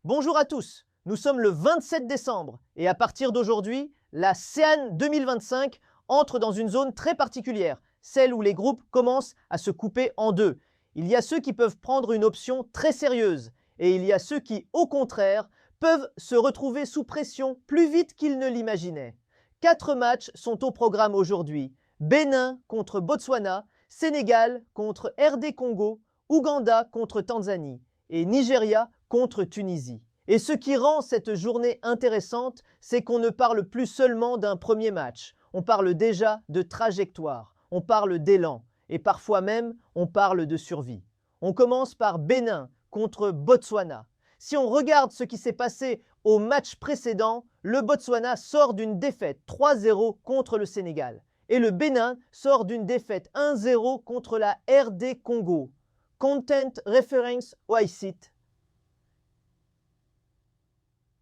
Bonjour à tous, nous sommes le 27 décembre et à partir d'aujourd'hui, la CAN 2025 entre dans une zone très particulière, celle où les groupes commencent à se couper en deux. Il y a ceux qui peuvent prendre une option très sérieuse et il y a ceux qui, au contraire, peuvent se retrouver sous pression plus vite qu'ils ne l'imaginaient. 4 matchs sont au programme aujourd'hui. Bénin contre Botswana, Sénégal contre RD Congo, Ouganda contre Tanzanie et Nigeria contre Tunisie. Et ce qui rend cette journée intéressante, c'est qu'on ne parle plus seulement d'un premier match. On parle déjà de trajectoire, on parle d'élan et parfois même on parle de survie. On commence par Bénin contre Botswana. Si on regarde ce qui s'est passé au match précédent, le Botswana sort d'une défaite 3-0 contre le Sénégal et le Bénin sort d'une défaite 1-0 contre la RD Congo. Content Reference OICIT.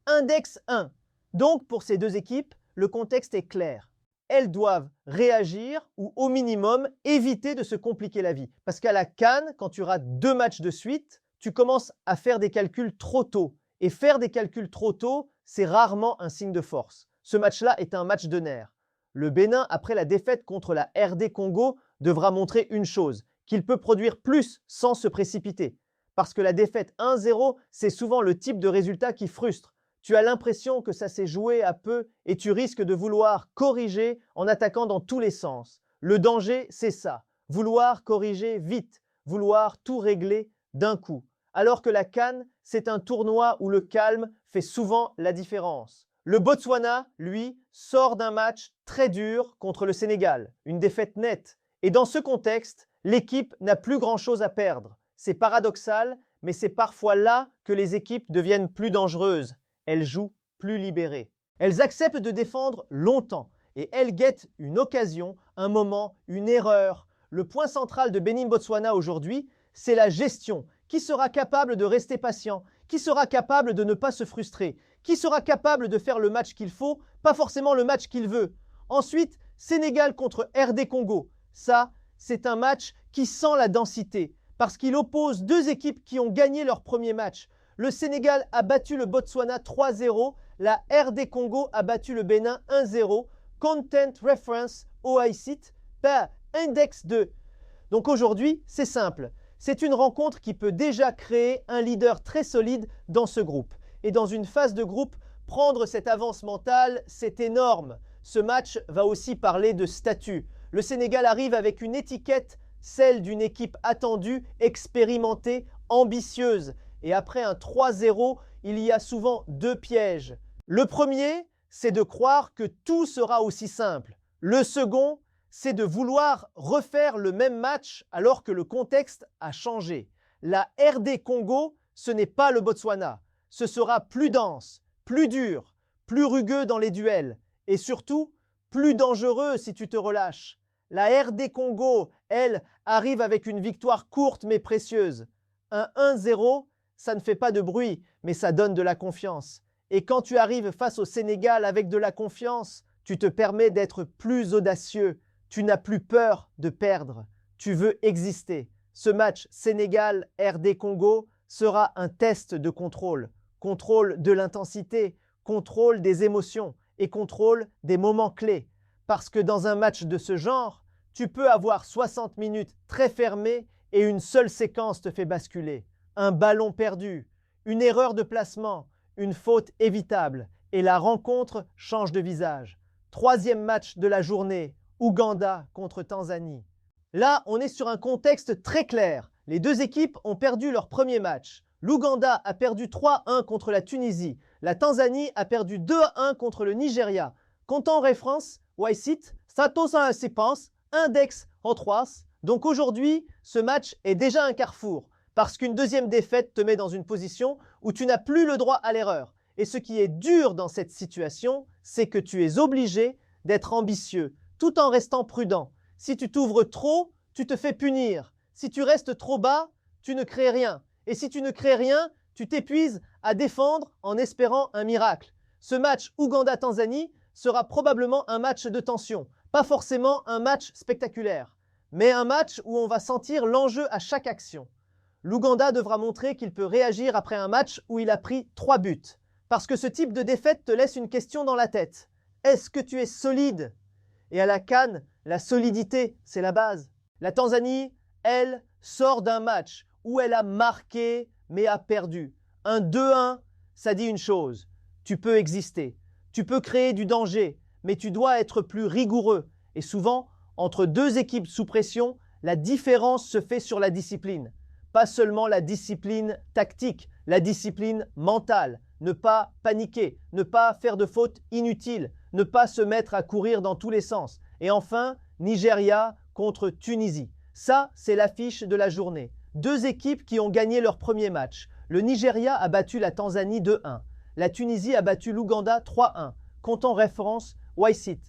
Index 1. Donc pour ces deux équipes, le contexte est clair. Elles doivent réagir ou au minimum éviter de se compliquer la vie. Parce qu'à la CAN, quand tu rates 2 matchs de suite, tu commences à faire des calculs trop tôt. Et faire des calculs trop tôt, c'est rarement un signe de force. Ce match-là est un match de nerfs. Le Bénin, après la défaite contre la RD Congo, devra montrer une chose, qu'il peut produire plus sans se précipiter. Parce que la défaite 1-0, c'est souvent le type de résultat qui frustre. Tu as l'impression que ça s'est joué à peu et tu risques de vouloir corriger en attaquant dans tous les sens. Le danger, c'est ça. Vouloir corriger vite, vouloir tout régler d'un coup. Alors que la CAN, c'est un tournoi où le calme fait souvent la différence. Le Botswana, lui, sort d'un match très dur contre le Sénégal, une défaite nette. Et dans ce contexte, l'équipe n'a plus grand-chose à perdre. C'est paradoxal, mais c'est parfois là que les équipes deviennent plus dangereuses. Elles jouent plus libérées. Elles acceptent de défendre longtemps et elles guettent une occasion, un moment, une erreur. Le point central de Bénin-Botswana aujourd'hui, c'est la gestion. Qui sera capable de rester patient? Qui sera capable de ne pas se frustrer? Qui sera capable de faire le match qu'il faut, pas forcément le match qu'il veut? Ensuite, Sénégal contre RD Congo. Ça, c'est un match qui sent la densité parce qu'il oppose deux équipes qui ont gagné leur premier match. Le Sénégal a battu le Botswana 3-0, la RD Congo a battu le Bénin 1-0, Content Reference OICIT, par Index 2. Donc aujourd'hui, c'est simple. C'est une rencontre qui peut déjà créer un leader très solide dans ce groupe. Et dans une phase de groupe, prendre cette avance mentale, c'est énorme. Ce match va aussi parler de statut. Le Sénégal arrive avec une étiquette, celle d'une équipe attendue, expérimentée, ambitieuse. Et après un 3-0, il y a souvent deux pièges. Le premier, c'est de croire que tout sera aussi simple. Le second, c'est de vouloir refaire le même match alors que le contexte a changé. La RD Congo, ce n'est pas le Botswana. Ce sera plus dense, plus dur, plus rugueux dans les duels et surtout plus dangereux si tu te relâches. La RD Congo, elle, arrive avec une victoire courte mais précieuse. Un 1-0, ça ne fait pas de bruit, mais ça donne de la confiance. Et quand tu arrives face au Sénégal avec de la confiance, tu te permets d'être plus audacieux. Tu n'as plus peur de perdre. Tu veux exister. Ce match Sénégal-RD Congo sera un test de contrôle. Contrôle de l'intensité, contrôle des émotions et contrôle des moments clés. Parce que dans un match de ce genre, tu peux avoir 60 minutes très fermées et une seule séquence te fait basculer. Un ballon perdu, une erreur de placement, une faute évitable et la rencontre change de visage. Troisième match de la journée, Ouganda contre Tanzanie. Là, on est sur un contexte très clair. Les deux équipes ont perdu leur premier match. L'Ouganda a perdu 3-1 contre la Tunisie. La Tanzanie a perdu 2-1 contre le Nigeria. Content référence, OICIT, Satos pense, index en 3. Donc aujourd'hui, ce match est déjà un carrefour. Parce qu'une deuxième défaite te met dans une position où tu n'as plus le droit à l'erreur. Et ce qui est dur dans cette situation, c'est que tu es obligé d'être ambitieux, tout en restant prudent. Si tu t'ouvres trop, tu te fais punir. Si tu restes trop bas, tu ne crées rien. Et si tu ne crées rien, tu t'épuises à défendre en espérant un miracle. Ce match Ouganda-Tanzanie sera probablement un match de tension, pas forcément un match spectaculaire, mais un match où on va sentir l'enjeu à chaque action. L'Ouganda devra montrer qu'il peut réagir après un match où il a pris 3 buts. Parce que ce type de défaite te laisse une question dans la tête. Est-ce que tu es solide? Et à la CAN, la solidité, c'est la base. La Tanzanie, elle, sort d'un match où elle a marqué mais a perdu. Un 2-1, ça dit une chose. Tu peux exister, tu peux créer du danger, mais tu dois être plus rigoureux. Et souvent, entre deux équipes sous pression, la différence se fait sur la discipline. Pas seulement la discipline tactique, la discipline mentale. Ne pas paniquer, ne pas faire de fautes inutiles, ne pas se mettre à courir dans tous les sens. Et enfin, Nigeria contre Tunisie. Ça, c'est l'affiche de la journée. Deux équipes qui ont gagné leur premier match. Le Nigeria a battu la Tanzanie 2-1. La Tunisie a battu l'Ouganda 3-1. Comptant référence YSIT.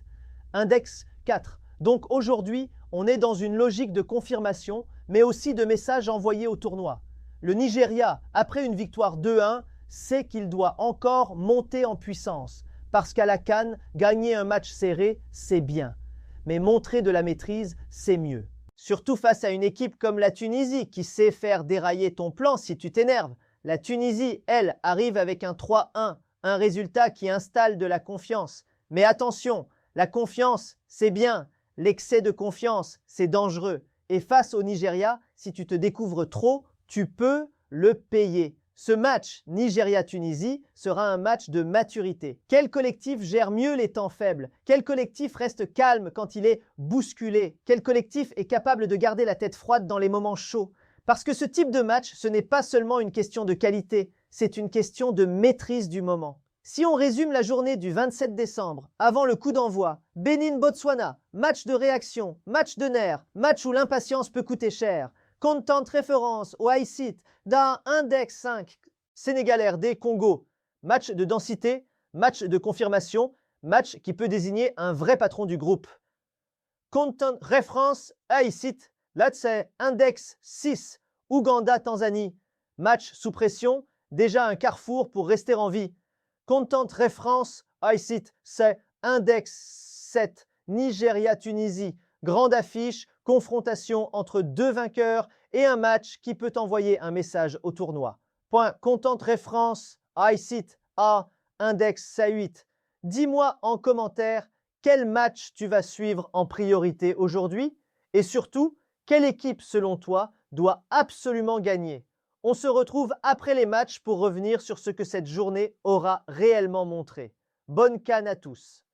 Index 4. Donc aujourd'hui, on est dans une logique de confirmation, mais aussi de messages envoyés au tournoi. Le Nigeria, après une victoire 2-1, sait qu'il doit encore monter en puissance. Parce qu'à la CAN, gagner un match serré, c'est bien. Mais montrer de la maîtrise, c'est mieux. Surtout face à une équipe comme la Tunisie, qui sait faire dérailler ton plan si tu t'énerves. La Tunisie, elle, arrive avec un 3-1, un résultat qui installe de la confiance. Mais attention, la confiance, c'est bien. L'excès de confiance, c'est dangereux. Et face au Nigeria, si tu te découvres trop, tu peux le payer. Ce match Nigeria-Tunisie sera un match de maturité. Quel collectif gère mieux les temps faibles? Quel collectif reste calme quand il est bousculé? Quel collectif est capable de garder la tête froide dans les moments chauds? Parce que ce type de match, ce n'est pas seulement une question de qualité, c'est une question de maîtrise du moment. Si on résume la journée du 27 décembre, avant le coup d'envoi, Bénin-Botswana, match de réaction, match de nerfs, match où l'impatience peut coûter cher. Content référence au ICIT d'un index 5 Sénégal RD Congo. Match de densité, match de confirmation, match qui peut désigner un vrai patron du groupe. Content référence ICIT, là c'est index 6 Ouganda-Tanzanie. Match sous pression, déjà un carrefour pour rester en vie. Content référence ICIT, c'est index 7 Nigeria-Tunisie. Grande affiche, confrontation entre deux vainqueurs et un match qui peut envoyer un message au tournoi. Point content référence ICIT à index 8. Dis-moi en commentaire quel match tu vas suivre en priorité aujourd'hui et surtout, quelle équipe selon toi doit absolument gagner. On se retrouve après les matchs pour revenir sur ce que cette journée aura réellement montré. Bonne CAN à tous.